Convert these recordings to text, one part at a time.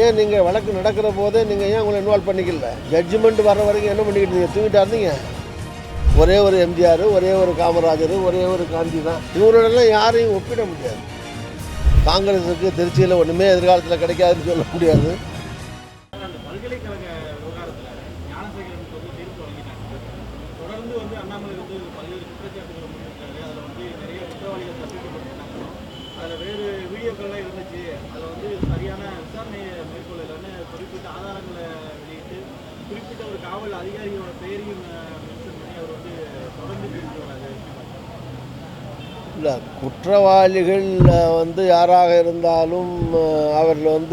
ஏன் நீங்கள் வழக்கு நடக்கிற போதே நீங்கள் ஏன் உங்களை இன்வால்வ் பண்ணிக்கல? ஜட்ஜ்மெண்ட் வர்ற வரைக்கும் என்ன பண்ணிக்கிட்டு இருந்தீங்க? தூங்கிட்டா இருந்தீங்க. ஒரே ஒரு எம்ஜிஆர், ஒரே ஒரு காமராஜர், ஒரே ஒரு காந்தி தான். இவரோடலாம் யாரையும் ஒப்பிட முடியாது. காங்கிரஸுக்கு திருச்சியில் ஒன்றுமே எதிர்காலத்தில் கிடைக்காதுன்னு சொல்ல முடியாது. இல்லை, குற்றவாளிகள் யாராக இருந்தாலும் அவர்கள்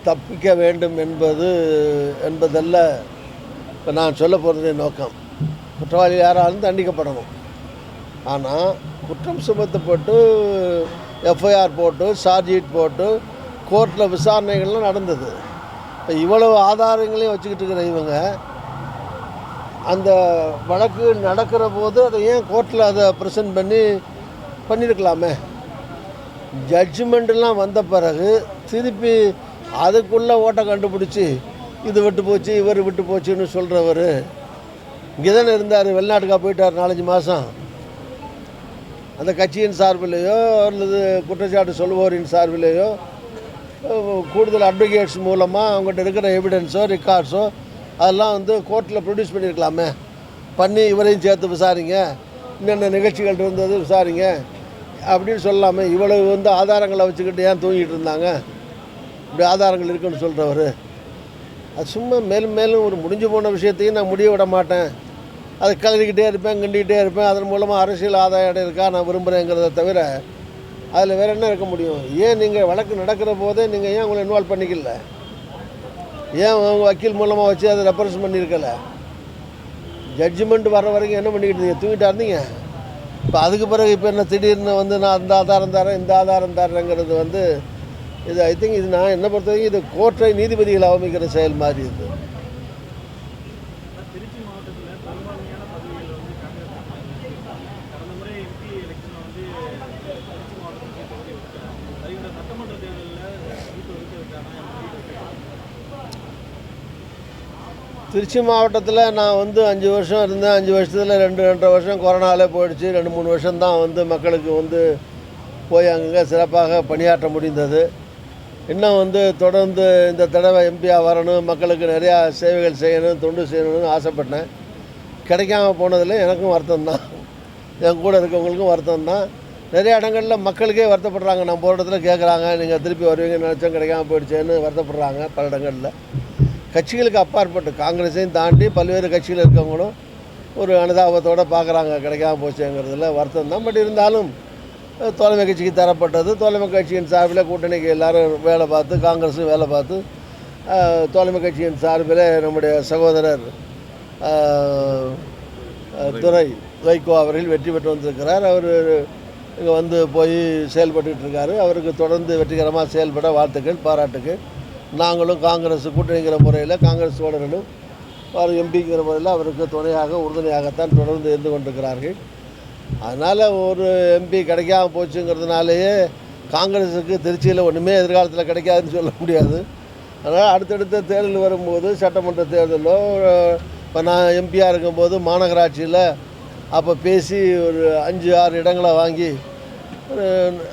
தப்பிக்க வேண்டும் என்பதல்ல இப்போ நான் சொல்ல போகிறதே நோக்கம். குற்றவாளி யாராலும் தண்டிக்கப்படணும். ஆனால் குற்றம் சுமத்தப்பட்டு எஃப்ஐஆர் போட்டு சார்ஜ்ஷீட் போட்டு கோர்ட்டில் விசாரணைகள்லாம் நடந்தது. இப்போ இவ்வளவு ஆதாரங்களையும் வச்சுக்கிட்டு இருக்கிற இவங்க அந்த வழக்கு நடக்கிற போது அதை ஏன் கோர்ட்டில் அதை ப்ரெசென்ட் பண்ணியிருக்கலாமே? ஜட்ஜ்மெண்ட்லாம் வந்த பிறகு திருப்பி அதுக்குள்ளே ஓட்டை கண்டுபிடிச்சி இது விட்டு போச்சு இவர் விட்டு போச்சுன்னு சொல்கிறவர் இங்கே தானே இருந்தார். வெளிநாட்டுக்காக போயிட்டார் 4-5 மாதம். அந்த கட்சியின் சார்பிலேயோ அல்லது குற்றச்சாட்டு சொல்லுவோரின் சார்பிலேயோ கூடுதல் அட்வொகேட்ஸ் மூலமாக அவங்ககிட்ட இருக்கிற எவிடன்ஸோ ரெக்கார்ட்ஸோ அதெல்லாம் கோர்ட்டில் ப்ரொடியூஸ் பண்ணியிருக்கலாமே. பண்ணி இவரையும் சேர்த்து விசாரிங்க, என்னென்ன நிகழ்ச்சிகள் இருந்தது விசாரிங்க அப்படின்னு சொல்லாமே. இவ்வளவு ஆதாரங்களை வச்சுக்கிட்டு ஏன் தூங்கிட்டு இருந்தாங்க? இப்படி ஆதாரங்கள் இருக்குன்னு சொல்கிறவர் அது சும்மா மேலும் மேலும் ஒரு முடிஞ்சு போன விஷயத்தையும் நான் முடிய விட மாட்டேன். அதை கலரிக்கிட்டே இருப்பேன், கிண்டிக்கிட்டே இருப்பேன். அதன் மூலமாக அரசியல் ஆதாயம் இருக்கா நான் விரும்புகிறேங்கிறத தவிர அதில் வேறு என்ன இருக்க முடியும்? ஏன் நீங்கள் வழக்கு நடக்கிற போதே நீங்கள் ஏன் உங்களை இன்வால்வ் பண்ணிக்கல? ஏன் அவங்க வக்கீல் மூலமாக வச்சு அதை ரெப்ரசன்ட் பண்ணியிருக்கல? ஜட்ஜ்மெண்ட் வர்ற வரைக்கும் என்ன பண்ணிக்கிட்டு இருந்தீங்க? தூங்கிட்டா இருந்தீங்க. இப்போ அதுக்கு பிறகு இப்போ என்ன திடீர்னு நான் அந்த ஆதாரம் தரேன் இந்த ஆதாரம் தரேங்கிறது இது ஐ திங்க் இது நான் என்ன பொறுத்த வரைக்கும் இது கோர்ட்டை நீதிபதிகள் அவமதிக்கிற செயல் மாதிரி இது. திருச்சி மாவட்டத்தில் நான் 5 வருஷம் இருந்தேன். 5 வருஷத்தில் 2-2.5 வருஷம் கொரோனாவிலே போயிடுச்சு. 2-3 வருஷம்தான் மக்களுக்கு போய் அங்கங்கே சிறப்பாக பணியாற்ற முடிந்தது. இன்னும் தொடர்ந்து இந்த தடவை எம்பியாக வரணும், மக்களுக்கு நிறையா சேவைகள் செய்யணும், தொண்டு செய்யணும்னு ஆசைப்பட்டேன். கிடைக்காம போனதில் எனக்கும் வருத்தம் தான், என் கூட இருக்கவங்களுக்கும் வருத்தம் தான். நிறைய இடங்களில் மக்களுக்கே வருத்தப்படுறாங்க. நம்ம போகிற இடத்துல கேட்குறாங்க, நீங்கள் திருப்பி வருவீங்கன்னு நினச்சோம் கிடைக்காம போயிடுச்சேன்னு வருத்தப்படுறாங்க பல இடங்களில். கட்சிகளுக்கு அப்பாற்பட்டு காங்கிரஸையும் தாண்டி பல்வேறு கட்சிகள் இருக்கவங்களும் ஒரு அனுதாபத்தோடு பார்க்குறாங்க கிடைக்காம போச்சுங்கிறதுல வருத்தம் தான். பட் இருந்தாலும் தோழமை கட்சிக்கு தரப்பட்டது. தோழமை கட்சியின் சார்பில் கூட்டணிக்கு எல்லோரும் வேலை பார்த்து, காங்கிரஸும் வேலை பார்த்து, தோழமை கட்சியின் சார்பில் நம்முடைய சகோதரர் துரை வைகோ அவர்கள் வெற்றி பெற்று வந்திருக்கிறார். அவர் இங்கே போய் செயல்பட்டுக்கிட்டு இருக்கார். அவருக்கு தொடர்ந்து வெற்றிகரமாக செயல்பட வாழ்த்துக்கள், பாராட்டுக்கள். நாங்களும் காங்கிரஸ் கூட்டணிங்கிற முறையில் காங்கிரஸ் தோழர்களும் எம்பிங்கிற முறையில் அவருக்கு துணையாக உறுதுணையாகத்தான் தொடர்ந்து இருந்து கொண்டிருக்கிறார்கள். அதனால் ஒரு எம்பி கிடைக்காம போச்சுங்கிறதுனாலேயே காங்கிரஸுக்கு திருச்சியில் ஒன்றுமே எதிர்காலத்தில் கிடைக்காதுன்னு சொல்ல முடியாது. அதனால் அடுத்தடுத்த தேர்தல் வரும்போது சட்டமன்ற தேர்தலோ இப்போ நான் எம்பியாக இருக்கும்போது மாநகராட்சியில் அப்போ பேசி ஒரு 5-6 இடங்களை வாங்கி ஒரு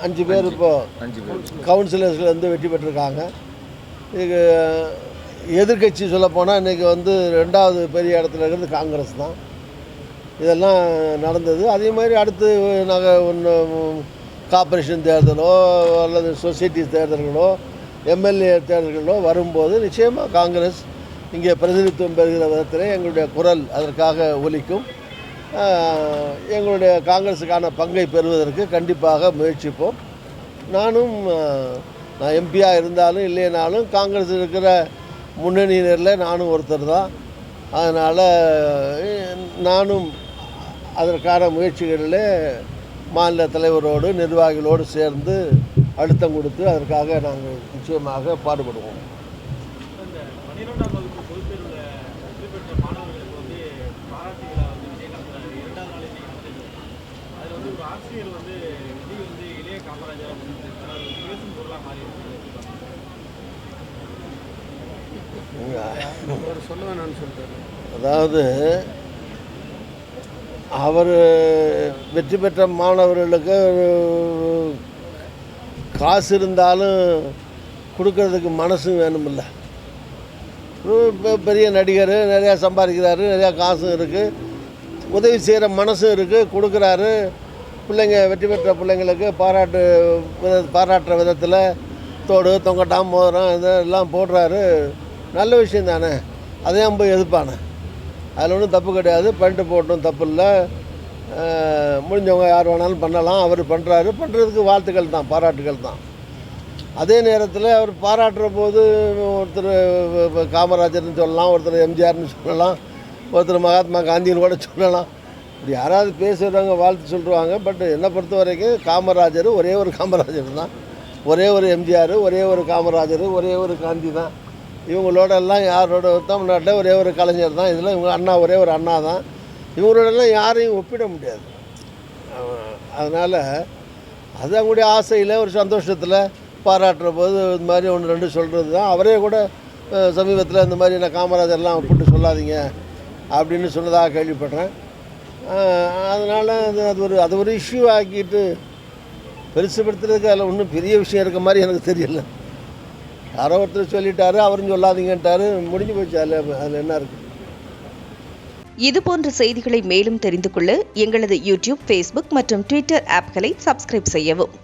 5 பேர் இப்போது கவுன்சிலர்ஸ்லேருந்து வெற்றி பெற்றிருக்காங்க. இதுக்கு எதிர்கட்சி சொல்லப்போனால் இன்றைக்கி 2வது பெரிய இடத்துல இருக்கிறது காங்கிரஸ் தான். இதெல்லாம் நடந்தது. அதே மாதிரி அடுத்து நாங்கள் கார்ப்பரேஷன் தேர்தலோ அல்லது சொசைட்டி தேர்தல்களோ எம்எல்ஏ தேர்தல்களோ வரும்போது நிச்சயமாக காங்கிரஸ் இங்கே பிரதிநிதித்துவம் பெறுகிற விதத்தில் எங்களுடைய குரல் அதற்காக ஒலிக்கும். எங்களுடைய காங்கிரஸுக்கான பங்கை பெறுவதற்கு கண்டிப்பாக முயற்சிப்போம். நான் எம்பியாக இருந்தாலும் இல்லைனாலும் காங்கிரஸ் இருக்கிற முன்னணியினரில் நானும் ஒருத்தர் தான். அதனால் நானும் அதற்கான முயற்சிகளில் மாநில தலைவரோடு நிர்வாகிகளோடு சேர்ந்து அழுத்தம் கொடுத்து அதற்காக நாங்கள் நிச்சயமாக பாடுபடுவோம். ஆசிரியர் விஜய் இளைய காமராஜர் பேசும் பொருளாக மாறி அதாவது அவர் வெற்றி பெற்ற மாணவர்களுக்கு காசு இருந்தாலும் கொடுக்கறதுக்கு மனசும் வேணுமில்ல. பெரிய நடிகர், நிறையா சம்பாதிக்கிறாரு, நிறையா காசும் இருக்குது, உதவி செய்கிற மனசும் இருக்குது, கொடுக்குறாரு. பிள்ளைங்க வெற்றி பெற்ற பிள்ளைங்களுக்கு பாராட்டுற விதத்தில் தோடு, தொங்கட்டாம், மோதிரம் இதெல்லாம் போடுறாரு. நல்ல விஷயம் தானே, அதையும் போய் எதிர்ப்பானே. அதில் ஒன்றும் தப்பு கிடையாது, பண்ணிட்டு போட்டும், தப்பு இல்லை. முடிஞ்சவங்க யார் வேணாலும் பண்ணலாம். அவர் பண்ணுறதுக்கு வாழ்த்துக்கள் தான், பாராட்டுகள் தான். அதே நேரத்தில் அவர் பாராட்டுற போது ஒருத்தர் காமராஜர்னு சொல்லலாம், ஒருத்தர் எம்ஜிஆர்னு சொல்லலாம், ஒருத்தர் மகாத்மா காந்தின்னு கூட சொல்லலாம். இப்படி யாராவது பேசுகிறவங்க வாழ்த்து சொல்லுவாங்க. பட் என்னை பொறுத்த வரைக்கும் காமராஜர் ஒரே ஒரு காமராஜர் தான், ஒரே ஒரு எம்ஜிஆர், ஒரே ஒரு காமராஜர், ஒரே ஒரு காந்தி தான். இவங்களோடெல்லாம் யாரோட தமிழ்நாட்டில் ஒரே ஒரு கலைஞர் தான். இதில் இவங்க அண்ணா ஒரே ஒரு அண்ணா தான். இவங்களோடெல்லாம் யாரையும் ஒப்பிட முடியாது. அதனால் அது அவங்களுடைய ஆசையில் ஒரு சந்தோஷத்தில் பாராட்டுற போது இந்த மாதிரி ஒன்று ரெண்டு சொல்கிறது தான். அவரே கூட சமீபத்தில் இந்த மாதிரி நான் காமராஜர்லாம் ஒப்பிட்டு சொல்லாதீங்க அப்படின்னு சொன்னதாக கேள்விப்படுறேன். அதனால் அது ஒரு இஷ்யூ ஆக்கிட்டு பெருசுப்படுத்துறதுக்கு அதில் ஒன்றும் பெரிய விஷயம் இருக்க மாதிரி எனக்கு தெரியல. யாரோ ஒருத்தர் சொல்லிட்டாரு, அவரும் சொல்லாதீங்கன்ட்டாரு, முடிஞ்சு போச்சு. அதில் என்ன இருக்குது? இதுபோன்ற செய்திகளை மேலும் தெரிந்து கொள்ள எங்களது யூடியூப், ஃபேஸ்புக் மற்றும் ட்விட்டர் ஆப்களை சப்ஸ்கிரைப் செய்யவும்.